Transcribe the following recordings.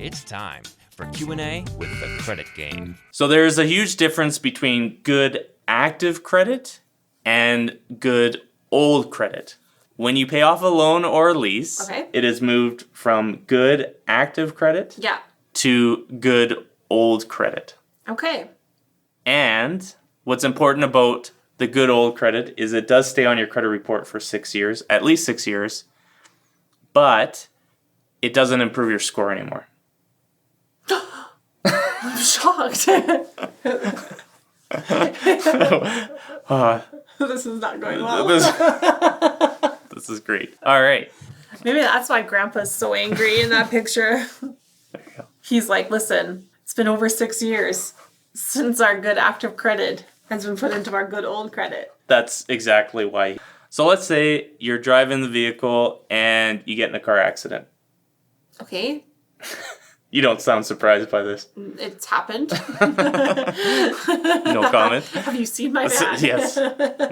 It's time for Q&A with the Credit Game. So there's a huge difference between good active credit and good old credit. When you pay off a loan or a lease, it is moved from good active credit to good old credit. Okay. And what's important about the good old credit is it does stay on your credit report for 6 years, at least 6 years, but it doesn't improve your score anymore. I'm shocked. This is not going well. This is great. All right. Maybe that's why Grandpa's so angry in that picture. There you go. He's like, listen, it's been over 6 years since our good active credit has been put into our good old credit. That's exactly why. So let's say you're driving the vehicle and you get in a car accident. Okay. You don't sound surprised by this. It's happened. No comment. Have you seen my van? Yes.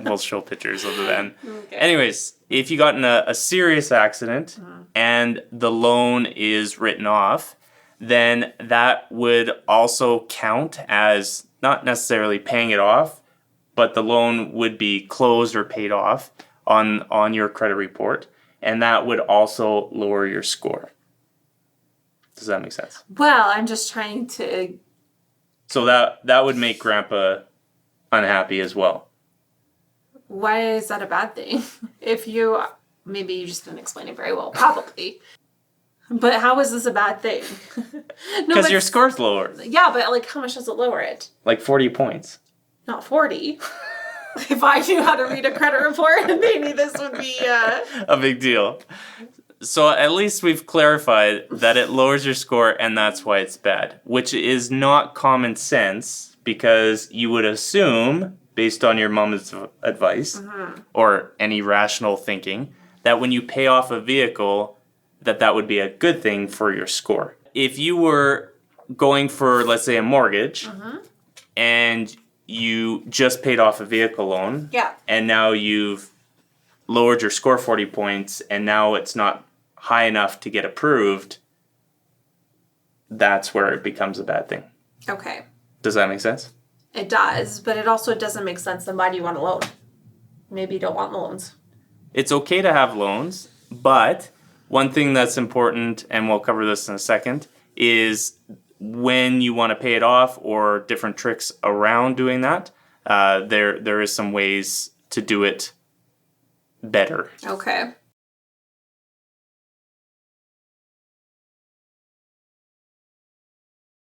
We'll show pictures of the van. Okay. Anyways, if you got in a serious accident and the loan is written off, then that would also count as not necessarily paying it off, but the loan would be closed or paid off on your credit report, and that would also lower your score. Does that make sense? Well, I'm just trying to... So that would make Grandpa unhappy as well. Why is that a bad thing? If you... Maybe you just didn't explain it very well. Probably. But how is this a bad thing? Because your score's lower. Yeah, but like how much does it lower it? Like 40 points. Not 40. If I knew how to read a credit report, maybe this would be... a big deal. So at least we've clarified that it lowers your score and that's why it's bad, which is not common sense because you would assume, based on your mom's advice or any rational thinking, that when you pay off a vehicle, that would be a good thing for your score. If you were going for, let's say, a mortgage and you just paid off a vehicle loan and now you've lowered your score 40 points and now it's not high enough to get approved, that's where it becomes a bad thing. Okay. Does that make sense? It does, but it also doesn't make sense. Then why do you want a loan? Maybe you don't want loans. It's okay to have loans, but one thing that's important, and we'll cover this in a second, is when you want to pay it off or different tricks around doing that, there is some ways to do it better. Okay.